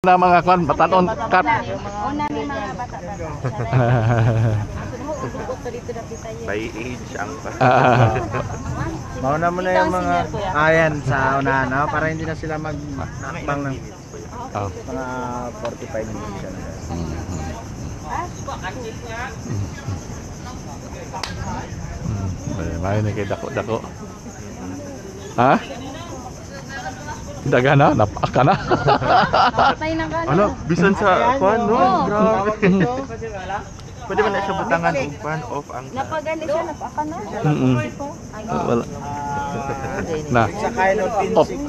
Na mga kwan batanon kat. Una ni mga bata. By age ang Mauna mo na yung mga ayan sa unahan, no? Para hindi na sila magbang ng mga 45 minutes siya na. May na kay dako-dako. Ha? Daga na, napaka na. Patay na gano'n. ano, bisan sa kwan no? Grabe. Pwede man na siya butangan og pan off ang Napagani siya, napaka na. Wala. Na. Sa kain of Op. pinsing.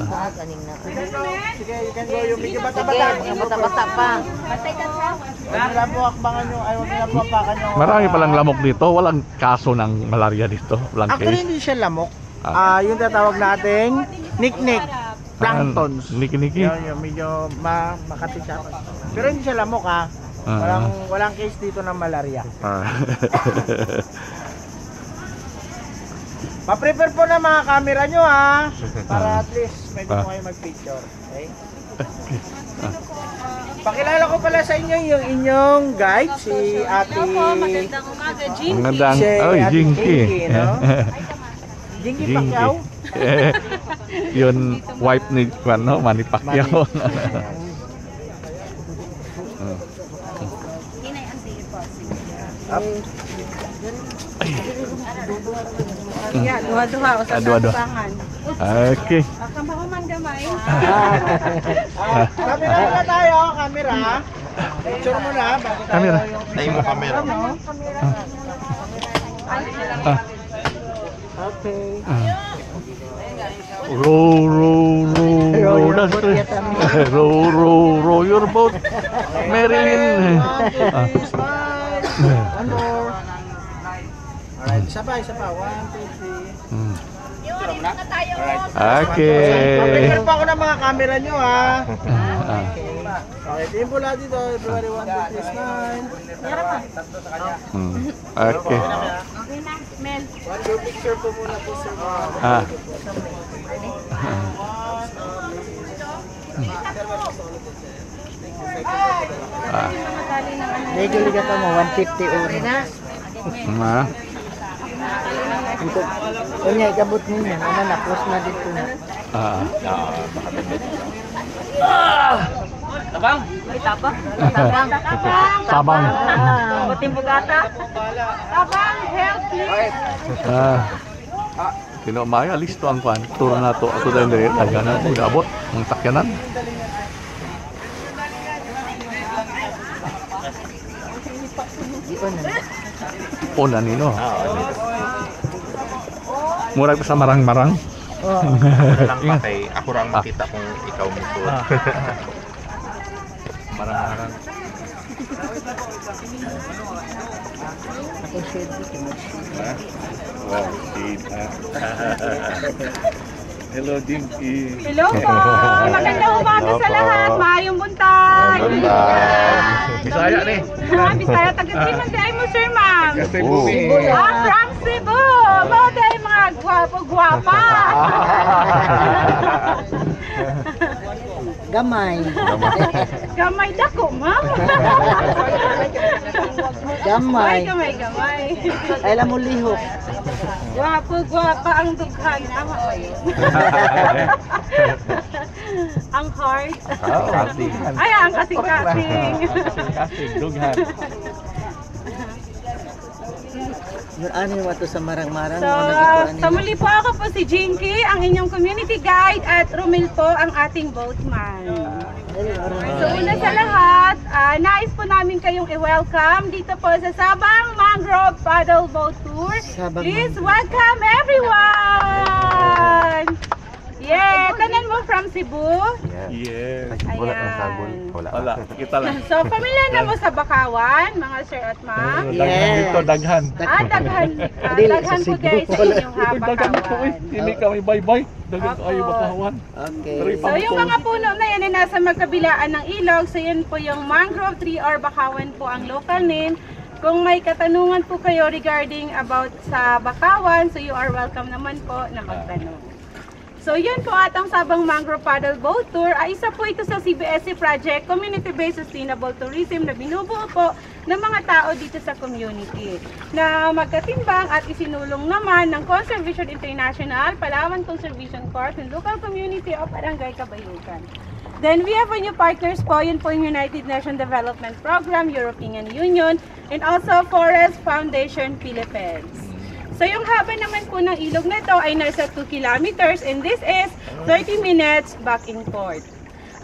Sige, you can go yung medyo Sige, bata-bata. mga bata-bata pa. Patay ka siya. Huwag nila po akbangan nyo, ay huwag nila po apakan nyo. Marami palang lamok dito, walang kaso ng malaria dito. Walang Actually, case. hindi siya lamok. Yung tatawag nating niknik. Planktons. Niki-niki. Yung medyo makati siya. Pero hindi siya lamok ha. Walang case dito ng malaria. Pa-prepare po na mga camera nyo ha. Para at least pwede po kayo mag-picture. Okay? Pakilala ko pala sa inyo yung inyong guide, si Ate... Magandang umaga, Jinky. Magandang, Si oh, Ate Jinky. no? Jinky Pacquiao. Yun, wife ni ano, Manny Pacquiao. Duha-duha o sa Duha-duha. tangan. Okay. Akang ba man gamay? Camera na tayo, camera. Picture mo na bago tayo Camera. yung... Tayo mo camera. Okay. Row, row, row, row, that's it. Row, row, row your boat. Marilyn. One more. Alright, isa pa. 1, 2, 3. Okay. Prepare pa ako ng mga camera nyo ha. Okay, team po lahat dito. February 1, 2, 3, smile. Okay. Okay na, Mel. One group picture po muna po sir. Liga ka mo, 150 ori na. Kunya, ikabot ninyo. Ano na, post na dito na. Tabang. May tabang. Tabang. Tabang. Buting bugata. Tabang, help please. Kino maya listo ang kwan. Turo na to. Ato dahil dahil. Taga na. Abot. Ang sakyanan. Ipon na nino. Murag pa sa marang-marang. Wala lang pa kay ako lang makita kung ikaw mo to. Marang-marang. Wow, hello, Dinky. Hello po. Magandang umaga sa lahat. Maayong buntag. Bisaya ni. Bisaya. Taga-Siman tayo mo, sir, ma'am. Cebu. From Cebu. Mga tayo mga gwapo-gwapa. Gamay. Gamay dako, ma'am. Gamay. Gamay. Ay, alam mo lihok. Gwapo-gwapa ang dughan. Ama ba yun? Ang heart. Ay, ang kasing-kasing. Kasing, dughan. Yung ano yung wato sa marang-marang. So muli po ako po si Jinky, ang inyong community guide, at Romel po ang ating boatman. So una sa lahat, nais po namin kayong i-welcome dito po sa Sabang Mangrove Paddle Boat Tour. Please welcome everyone! Yeah, tanan mo from Cebu? Yes. Ayan. Wala. Kita lang. So, pamilya na mo sa Bakawan, mga sir at ma'am? Daghan dito, daghan. Daghan. Daghan po guys sa inyong Daghan po eh. Bakawan. Hindi kami bye-bye. Daghan ko kayo Bakawan. Okay. So, yung mga puno na yan ay nasa magkabilaan ng ilog. So, yan po yung mangrove tree or Bakawan po ang local name. Kung may katanungan po kayo regarding about sa Bakawan, so you are welcome naman po na magtanong. So yun po at ang Sabang Mangrove Paddle Boat Tour ay isa po ito sa CBSC project, Community-Based Sustainable Tourism, na binubuo po ng mga tao dito sa community na magkatimbang at isinulong naman ng Conservation International, Palawan Conservation Corps, and local community of Barangay Kabayugan. Then we have a new partners po, yun po yung United Nations Development Program, European Union, and also Forest Foundation Philippines. So yung haba naman po ng ilog na ito ay nasa 2 kilometers and this is 30 minutes back and forth.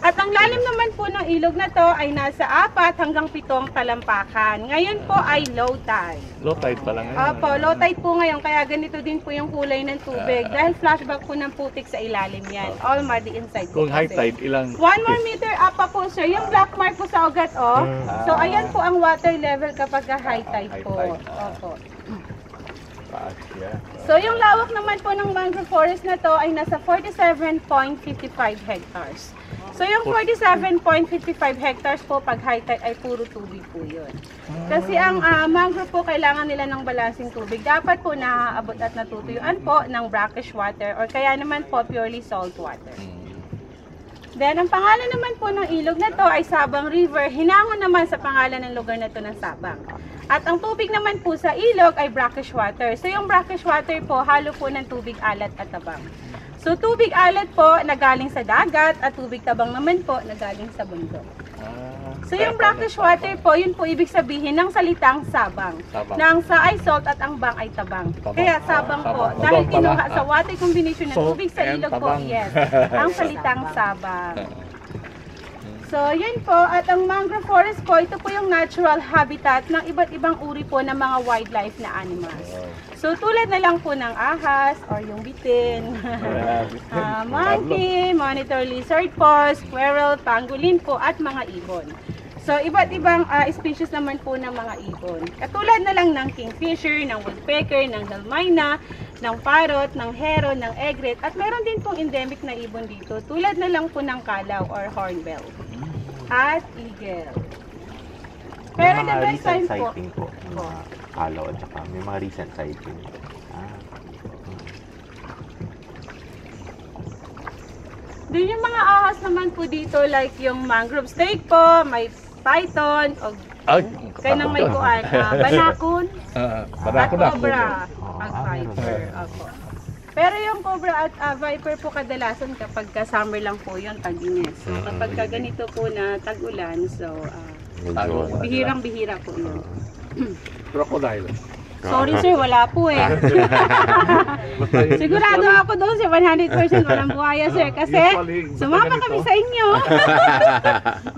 At ang lalim naman po ng ilog na to ay nasa 4 hanggang 7 talampakan. Ngayon po ay low tide. Low tide pa lang ngayon. Opo, low tide po ngayon kaya ganito din po yung kulay ng tubig dahil flashback po ng putik sa ilalim yan. All muddy inside po Kung high kasi. tide, ilang... 1 more meter up pa po sir, yung black mark po sa ugat oh. So ayan po ang water level kapag high tide po. Opo. So yung lawak naman po ng mangrove forest na to ay nasa 47.55 hectares. So yung 47.55 hectares po pag high tide ay puro tubig po yun. Kasi ang mangrove po kailangan nila ng balansing tubig. Dapat po naaabot at natutuyuan po ng brackish water or kaya naman po purely salt water. Then ang pangalan naman po ng ilog na to ay Sabang River. Hinangon naman sa pangalan ng lugar na to ng Sabang. At ang tubig naman po sa ilog ay brackish water. So yung brackish water po, halo po ng tubig alat at tabang. So tubig alat po nagaling sa dagat at tubig tabang naman po nagaling sa bundok. So yung brackish water po, yun po ibig sabihin ng salitang sabang. Na ang sa ay salt at ang bang ay tabang. Kaya sabang po. Dahil kinuha sa water combination ng tubig sa ilog po, yes. Ang salitang sabang. So, yun po. At ang mangrove forest po, ito po yung natural habitat ng iba't ibang uri po ng mga wildlife na animals. So, tulad na lang po ng ahas or yung bitin, monkey, monitor lizard po, squirrel, pangolin po, at mga ibon. So, iba't ibang species naman po ng mga ibon. Katulad na lang ng kingfisher, ng woodpecker, ng dalmayna, ng parrot, ng heron, ng egret, at meron din pong endemic na ibon dito. Tulad na lang po ng kalaw or hornbill at eagle. Pero May the mga best time recent po, sighting po. Mga kalaw at saka may mga recent sighting. din yung mga ahas naman po dito like yung mangrove snake po, may python, o kaya nang may kuan, banakon, at cobra, at viper. Opo. Pero yung cobra at viper po kadalasan kapag summer lang po yun, tag-init. So kapag ganito po na tag-ulan, so bihirang-bihira po yun. Crocodile. Sorry sir, wala po eh. Sigurado ako doon sa 100% walang buhaya sir kasi sumama kami sa inyo.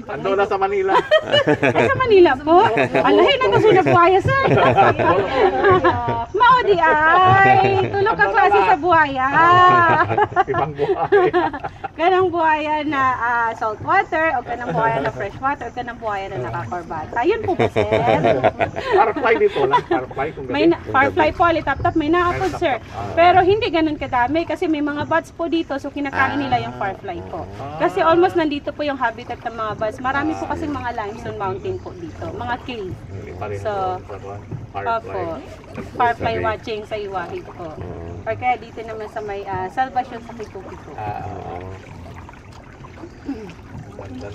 Ando na sa Manila. Ay sa Manila po? Alahin na kasi na buhaya sir. Maudi ay, tulog ka klase sa buhaya. Ibang buhay. Kanang buhaya na salt water o kanang buhaya na fresh water o kanang buhaya na nakakorbata. Yun po po sir. Firefly dito lang, firefly kung May firefly po, litap-tap, may naapod sir. Pero hindi ganun kadami kasi may mga bats po dito so kinakain nila yung firefly po. Kasi almost nandito po yung habitat ng mga bats. Marami po kasing mga limestone mountain po dito, mga cave. So, opo, firefly watching sa Iwahig po. Or kaya dito naman sa may salvation sa Kitukitu.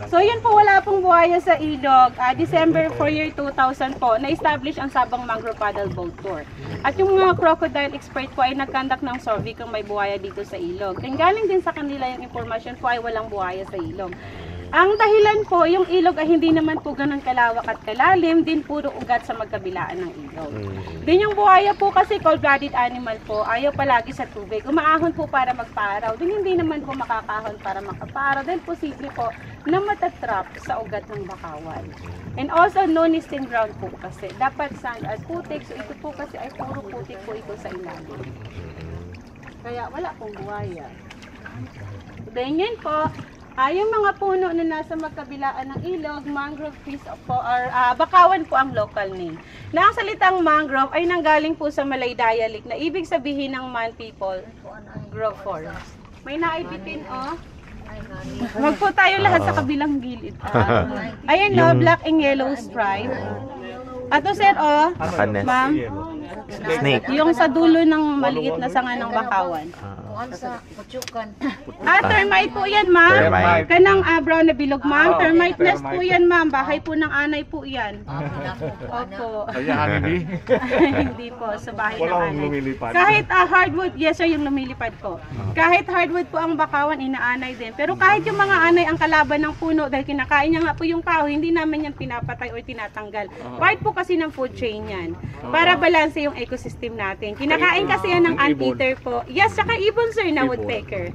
So yun po, wala pong buhaya sa ilog. December for year 2000 po, na-establish ang Sabang Mangrove Paddle Boat Tour. At yung mga crocodile expert po ay nag-conduct ng survey kung may buhaya dito sa ilog. And galing din sa kanila yung information po ay walang buhaya sa ilog. Ang dahilan po, yung ilog ay hindi naman po ganun kalawak at kalalim, din puro ugat sa magkabilaan ng ilog. Din yung buhaya po kasi cold-blooded animal po, ayaw palagi sa tubig. Umaahon po para magparaw, din hindi naman po makakahon para makaparaw, dahil posible po na matatrap sa ugat ng bakawan. And also no nesting ground po kasi, dapat sand at putik, so ito po kasi ay puro putik po ito sa ilalim. Kaya wala pong buhaya. Then yun po, yung mga puno na nasa magkabilaan ng ilog, mangrove trees po, or bakawan po ang local name. Na ang salitang mangrove ay nanggaling po sa Malay dialect na ibig sabihin ng man people, grove forest. May naibitin Wag po tayo lahat sa kabilang gilid. Ayan black and yellow stripe. Ato sir ma'am, Snake. yung sa dulo ng maliit na sanga ng bakawan. Termite po yan, ma'am. Termite. Kanang brown na bilog, ma'am. Termite nest po yan, ma'am. Bahay po ng anay po yan. Opo. Kaya hindi. Hindi po, sa bahay ng Wala akong anay. lumilipad. Kahit hardwood, yes sir, yung lumilipad po. Kahit hardwood po ang bakawan, inaanay din. Pero kahit yung mga anay ang kalaban ng puno, dahil kinakain niya nga po yung kahoy, hindi namin yan pinapatay o tinatanggal. Part po kasi ng food chain yan. Para balanse yung ecosystem natin. Kinakain kasi yan ng anteater po. Yes, saka ibon sir na woodpecker.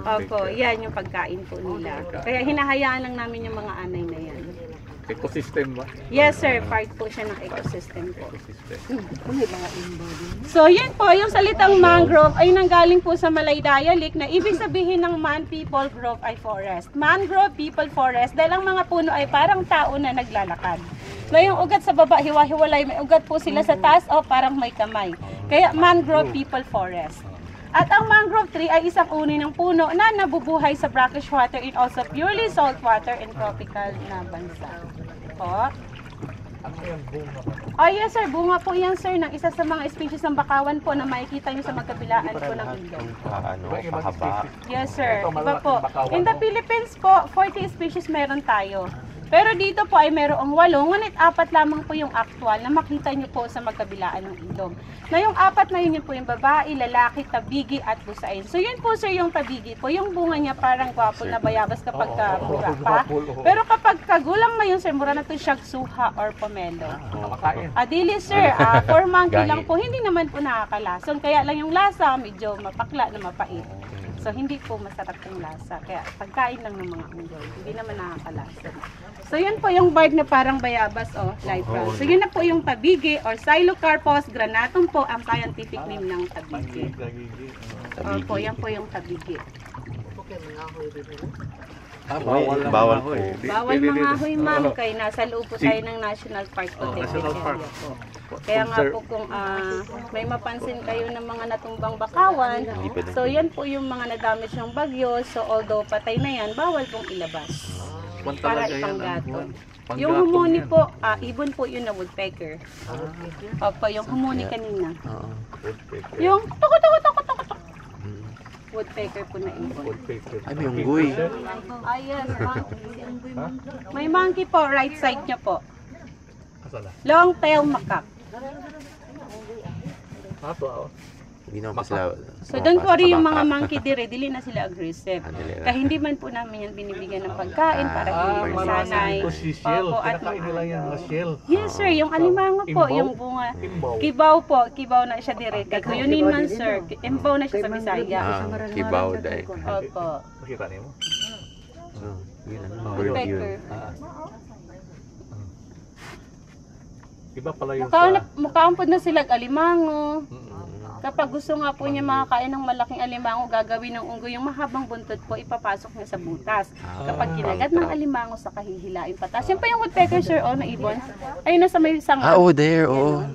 Opo, yan yung pagkain po nila. Kaya hinahayaan lang namin yung mga anay na yan. Ecosystem ba? Yes sir, part po siya ng ecosystem po. So yun po, yung salitang mangrove ay nanggaling po sa Malay dialect na ibig sabihin ng man, people, grove ay forest. Mangrove, people, forest, dahil ang mga puno ay parang tao na naglalakad. So yung ugat sa baba, hiwa-hiwalay, may ugat po sila sa taas o parang may kamay. Kaya mangrove, people, forest. At ang mangrove tree ay isang uri ng puno na nabubuhay sa brackish water and also purely salt water and tropical na bansa. Po. Oh yes sir, bunga po yan sir ng isa sa mga species ng bakawan po na makikita nyo sa magkabilaan po ng ilog. Pahaba. Yes sir, iba po. In the Philippines po, 40 species meron tayo. Pero dito po ay merong 8, ngunit 4 lamang po yung actual na makita nyo po sa magkabilaan ng ilog. Na yung 4 na yun po yung babae, lalaki, tabigi at busain. So yun po sir yung tabigi po, yung bunga niya parang gwapo na bayabas kapag mura pa. Pero kapag kagulang na yun sir, mura na ito siya suha or pomelo. Adili sir, for monkey lang po, hindi naman po nakakalason. Kaya lang yung lasa, medyo mapakla na mapait. So hindi po masarap yung lasa. Kaya pagkain lang ng mga unggoy, hindi naman nakakalason. So yun po yung bird na parang bayabas o light brown. So yun na po yung tabigi or Xylocarpus granatum po ang scientific name ng tabigi. Opo, yan po yung tabigi. Bawal po. Bawal mangahoy ma'am, kay nasa loob po tayo ng National Park Protected Area po. Kaya nga po kung may mapansin kayo ng mga natumbang bakawan, so yan po yung mga na-damage ng bagyo. So although patay na yan, bawal pong ilabas para ipanggatong. Yung humuni po, ibon po yun na woodpecker. Opo, yung humuni kanina. Yung tuk-tuk-tuk-tuk-tuk. Woodpecker po na ibon. Ay, may unggoy. Ayan, monkey. May monkey po, right side niya po. Long tail macaque. Ginawa pa sila. So don't worry yung mga monkey dire, dili na sila aggressive. Kaya hindi man po namin yan binibigyan ng pagkain para hindi sanay. Opo, at yes sir, yung alimango po, yung bunga. Kibaw po, kibaw na siya dire. Kaya kuyunin man sir, imbaw na siya sa Bisaya. Kibaw dahil. Opo. Makita niyo mo? Woodpecker. Iba pala yung Mukhaan po na sila alimango. Kapag gusto nga po niya makakain ng malaking alimango, gagawin ng unggoy yung mahabang buntot po, ipapasok niya sa butas. Kapag kinagat ng alimango, sa kahihilain patas. Yan pa yung woodpecker, sir, na ibon. Ayun, nasa may isang... There,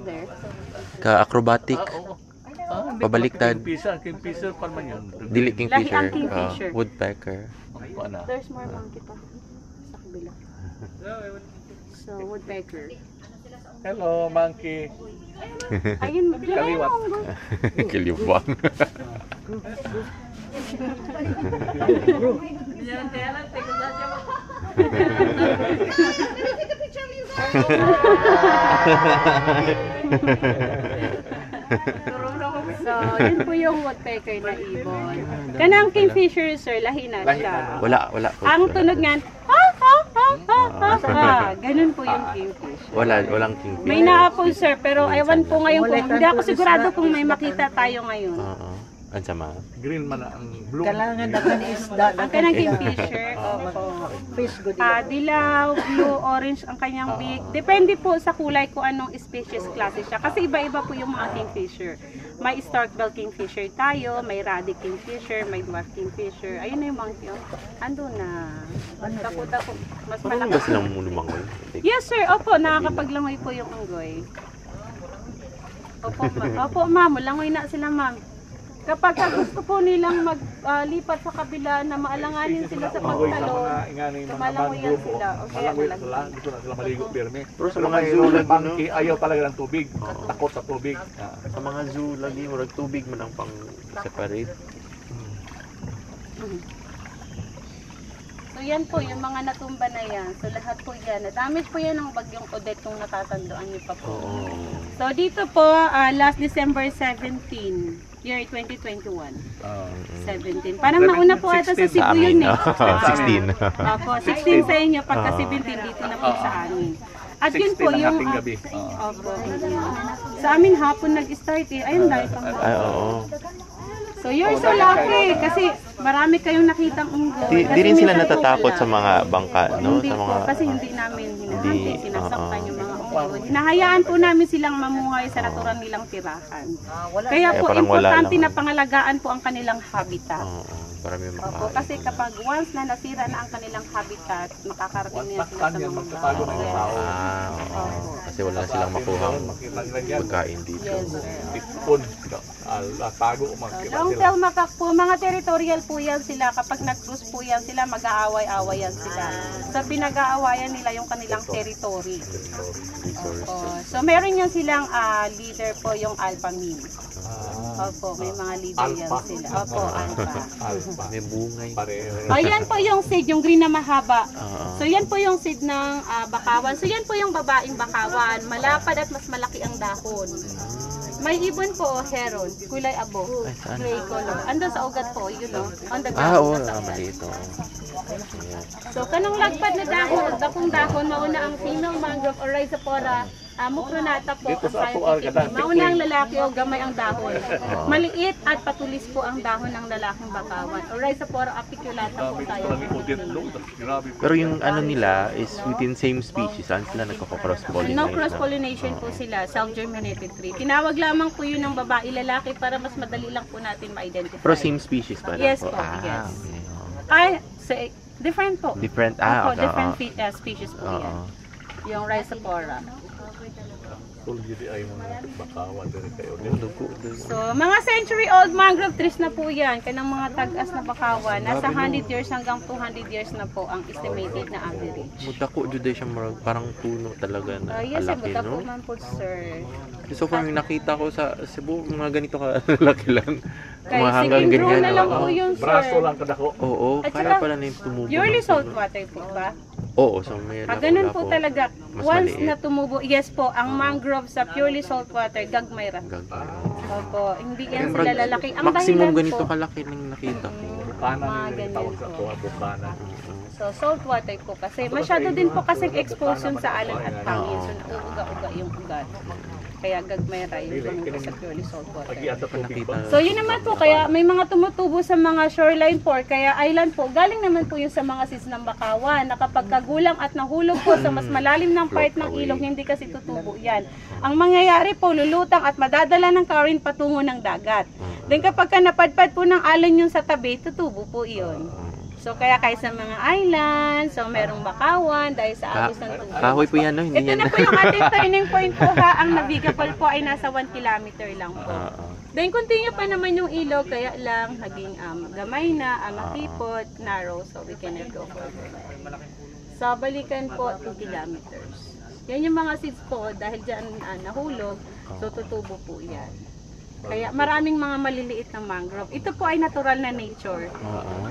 There. Ka-acrobatic. Pabaliktad. Kingfisher pa man yun. Dili Laki ang kingfisher. kingfisher. Woodpecker. There's more monkey pa sa kabila. So, woodpecker. Hello, monkey. Ayun, kaliwat. Kiliwang. So, yun po yung woodpecker na ibon. Kanang kingfisher, sir, lahi na siya. Wala po. Ang tunog niyan, ganun po yung kingfisher. Walang kingfisher. May naapol, sir, pero ewan po ngayon kung, hindi ako sigurado kung may makita tayo ngayon. Oo. Ang sama. Green man ang blue. Kailangan dapat isda. Ang kanang kingfisher, Fish good. dilaw, blue, orange ang kanyang beak. Depende po sa kulay kung anong species klase siya. Kasi iba-iba po yung mga kingfisher. May stork-bill kingfisher tayo, may ruddy kingfisher, may dwarf kingfisher. Ayun na yung monkey. Ando na. Dako-dako. Mas Marunong ba malaki. silang lumangoy? Yes sir, opo, nakakapaglangoy po yung unggoy. Opo ma'am, langoy na sila ma'am. Kapag gusto po nilang maglipat sa kabila na maalanganin sila sa pagtalon, malangoyan sila. O kaya nalagyan. Gusto na sila maligo pirmi. Pero sa mga zoo lagi, no? Monkey, ayaw talaga ng tubig. Takot sa tubig. Sa mga zoo lagi, murag tubig man ang pang separate. So yan po, yung mga natumba na yan. So lahat po yan. Damage po yan ng bagyong Odette kung natatandoan niyo pa po. So dito po, last December 17, year 2021. 17. Parang nauna po ata sa Cebu yun eh. 16. Opo, 16 sa inyo, pagka 17 dito na po sa amin. At yun po yung... Opo. Sa amin hapon nag-start eh. Ayun dahil pang Ay, oo. So you're so lucky kasi marami kayong nakitang unggoy. Di rin sila natatakot sa mga bangka, no? Hindi Sa mga... po, kasi hindi namin hinahati, sinasaktan yung mga unggoy. Hinahayaan po namin silang mamuhay sa natural nilang tirahan. Kaya po parang wala importante lang. na pangalagaan po ang kanilang habitat. Marami Opo, makain. kasi kapag once na nasira na ang kanilang habitat, makakarating niya sila sa mga tao. Oo. Kasi wala silang makuhang pagkain dito. Yes, sir. Long-tail macaque po, mga territorial po yan sila. Kapag nag-cruise po yan sila, mag-aaway-away yan sila. So pinag-aawayan nila yung kanilang territory. Opo. So meron yan silang leader po, yung alpha male. Opo, may mga leader yan sila. Opo, alpha. May bungay. Ayan po yung seed, yung green na mahaba. So yan po yung seed ng bakawan. So yan po yung babaeng bakawan. Malapad at mas malaki ang dahon. May ibon po, heron, kulay abo, gray color. Andun sa ugat po, you know, on the ground. Oo, nasa ugat. mali ito. So kanong lagpad na dahon, dakong dahon, mauna ang female mangrove or rhizophora, mukronata po ang scientific. Mauna ang lalaki o gamay ang dahon. Maliit at patulis po ang dahon ng lalaking bakawan. Or rhizophora apiculata po tayo. Pero yung ano nila is within same species. Saan sila nagkaka-cross-pollinate? No cross-pollination po sila, self-germinated tree. Tinawag lamang po yun ng babae-lalaki para mas madali lang po natin ma-identify. Pero same species pa rin Yes po? po, yes. Okay. Ay, different po. Different? Opo, Okay. different species po yan. Oo. Yung rhizophora. So, mga century-old mangrove trees na po yan. Kanang mga tag-as na bakawan. Nasa 100 years hanggang 200 years na po ang estimated na average. Mudako juday siya parang puno talaga na Yes, kalaki, buta po no? man po, sir. So far, yung nakita ko sa Cebu, mga ganito kalaki lang. Kaya Mga hanggang sige, ganyan. na lang oo. po yun, sir. Oo, At kaya saka, pala na yung tumubo. Purely ng salt puno. water po ba? Oo, so may Ganun po talaga. Mas Once maliit. na tumubo, yes po, ang mangrove sa purely salt water, gagmay ra. Gagawin. Opo, hindi yan sila lalaki. Ang Maximum dahilan ganito po, kalaki nang nakita ko. mga ganyan po. So, salt water po kasi masyado din po kasing exposure sa alon at hangin. So, nauuga-uga yung ugat. Kaya gagmayra yung ganun sa purely salt water. Nakita. So, yun naman po. Kaya may mga tumutubo sa mga shoreline port. Kaya island po. Galing naman po yun sa mga sis ng bakawan. Na kapag kagulang at nahulog po sa mas malalim ng part ng ilog, hindi kasi tutubo yan. Ang mangyayari po, lulutang at madadala ng current patungo ng dagat. Then kapag ka napadpad po ng alon yung sa tabi, tutubo po yun. So, kaya sa mga island, so merong bakawan dahil sa agos ng tubig. Kahoy po yan, no? Hindi Ito yan. na po yung ating turning point po ha. Ang navigable po ay nasa 1 kilometer lang po. Then continue pa naman yung ilog, kaya lang naging gamay na, makipot, narrow, so we cannot go further. So balikan po 2 kilometers. Yan yung mga seeds po, dahil dyan nahulog, so tutubo po yan. Kaya maraming mga maliliit na mangrove. Ito po ay natural na nature.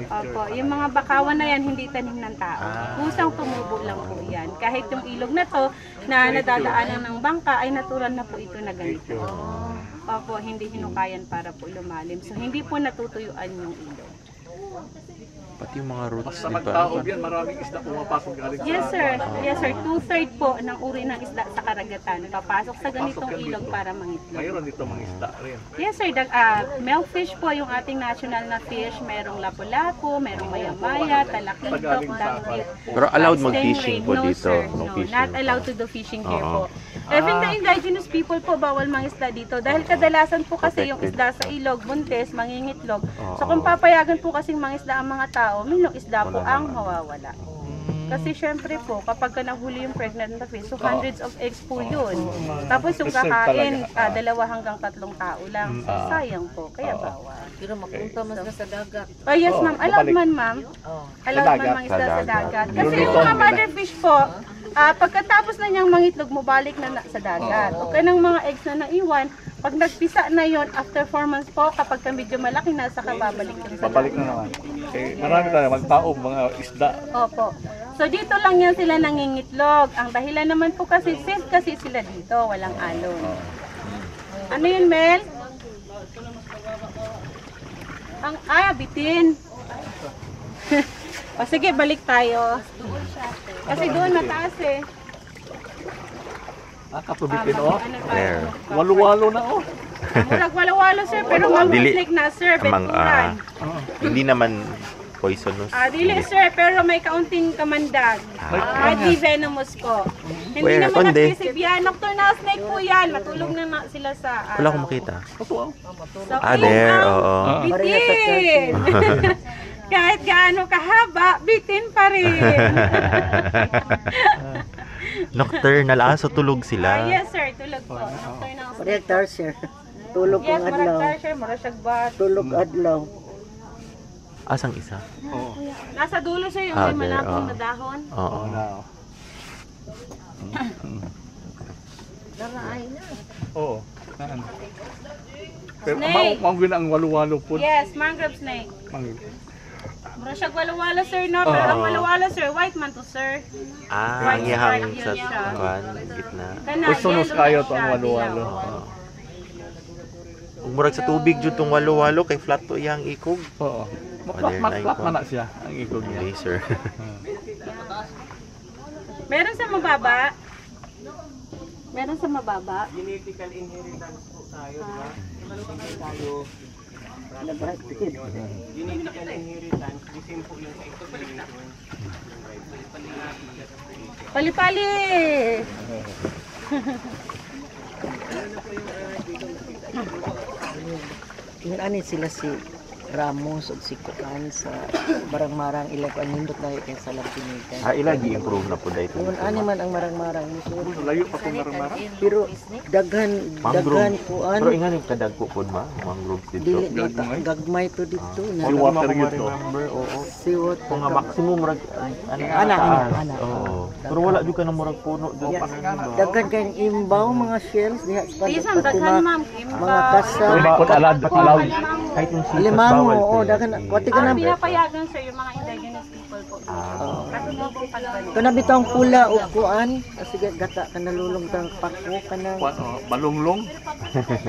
Opo, yung mga bakawan na yan, hindi tanim ng tao. Kusang tumubo lang po yan. Kahit yung ilog na to, na nadadaanan ng bangka, ay natural na po ito na ganito. Opo, hindi hinukayan para po lumalim. So, hindi po natutuyuan yung ilog. Pati yung mga roots, di ba? maraming isda pumapasok galing Yes sir, yes sir. 2/3 po ng uri ng isda sa karagatan. Papasok sa ganitong ilog para mangitlog. Mayroon dito mga isda rin. Yes sir, milkfish po yung ating national na fish. Merong lapu-lapu, merong maya-maya, talakitok, danggit. Pero allowed mag-fishing po No, dito. sir. No No, fishing not po. allowed to do fishing here Oo. po. Even the indigenous people po, bawal mangisda dito. Dahil kadalasan po kasi yung isda sa ilog, buntes, mangingitlog. So kung papayagan po kasing mangisda ang mga tao, minong isda po ang mawawala. Kasi syempre po, kapag ka nahuli yung pregnant na fish, so hundreds of eggs po yun. Tapos yung kakain, 2 hanggang 3 tao lang. Sayang po, kaya bawal. Pero mapunta man sila sa dagat. Oh yes ma'am, allowed man ma'am. Allowed man mangisda sa dagat. Kasi yung mga mother fish po, pagkatapos na niyang mangitlog, mabalik na sa dagat. O kanang mga eggs na naiwan, Pag nagpisa na yon after 4 months po, kapag ka medyo malaki na, saka babalik yun sa Babalik na naman. Eh, marami tayo magtaog mga isda. Opo. So dito lang yan sila nangingitlog. Ang dahilan naman po kasi safe kasi sila dito, walang alon. Ano yun, Mel? Bitin. O sige, balik tayo. Kasi doon mataas eh. Katubitin oh. There. Walo-walo na oh. Murag walo-walo sir, pero mag-snake na sir, Amang, benturan. hindi naman poisonous. Dili sir, pero may kaunting kamandag. Di venomous po. Hindi Where? naman Konde? aggressive yan. Nocturnal snake po yan. Matulog na sila sa Wala akong makita. So, There, oo. bitin. Kahit gaano kahaba, bitin pa rin. Nocturnal, so tulog sila. Yes sir, tulog po. Nocturnal snake. Corrector, sir. Tulog Yes, ang adlaw. marag sir, mura siya bat. Tulog adlaw. Asang isa? Nasa dulo sir, yung Ah, may there, malapong oo. na dahon. Oo. Oo. Naan. Pero Snake. mawagin ang walo-walo po. Yes, mangrove snake. Mangil. Mura siya walo-walo sir, no? Pero ang walo-walo sir, white man to sir. Ang yahang sa gitna. Kana, Poisonous yellow kayo na to ang siya, walo-walo. dilaw. Kung murag sa tubig jud tong walo-walo kay flat to iyang ikog. Oo. There, Flat man na siya ang ikog niya. Laser. Meron sa mababa. Meron sa mababa. Genetical inheritance po tayo, di ba? Tayo, genetical inheritance, the same po yung sa ito. Pali-pali! Yun ani sila si Ramos o si Kuan sa marang-marang ilag ang nindot na kay sa Lampinigan. Ila gi-improve na po dahito. Yun ani man ang marang-marang muso. Layo pa po marang-marang. Pero daghan Mangrove. kuan Pero ingani kadag po pod ma, mangrove dito. dili dito gagmay to dito na. All water yun to. Remember, oo. Siwot Kung nga maximum murag Ana. Oo. Pero wala jud ka na murag puno jud pa daghan kayong imbaw mga shells diha sa Isang daghan ma'am, mga kasa. Kung alad, allowed. kahit yung seafood Limango, bawal. oo, daghan kwati ka na. pinapayagan sir yung mga indigenous people po. Kasi mo po pagbalik. Kana bitang pula o kuan, sige gata ka nalulong tang pako ka na Balunglong.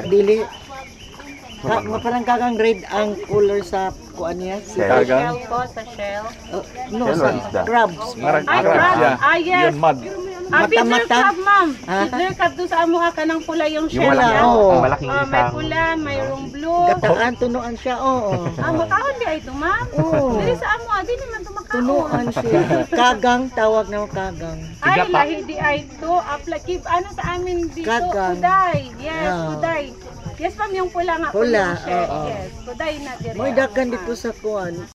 dili. Parang kagang red ang color sa kuan niya. Sa shell po, sa shell. No, Shell sa or isda? crabs. Ay, crab! Yes! Yan, mud. Fiddler Mata-mata. crab, ma'am. Fiddler crab doon sa amo ka ng pula yung shell Yung niya. oo. ang malaking May isang. pula, mayroong blue. Gataan tunuan siya, oo. Makahon di ay ito, ma'am. Oo. Dili sa amo, di naman ito makahon. Tunuan siya. Kagang tawag na kagang. Ay, lahi di ay ito. Aplakib, ano sa amin dito? Kagang. Kuday. Yes, Yeah. kuday. Yes, ma'am, yung pula nga. Pula, yung shell. oo. Yes, kuday na dire. May dakan dito sa kuan.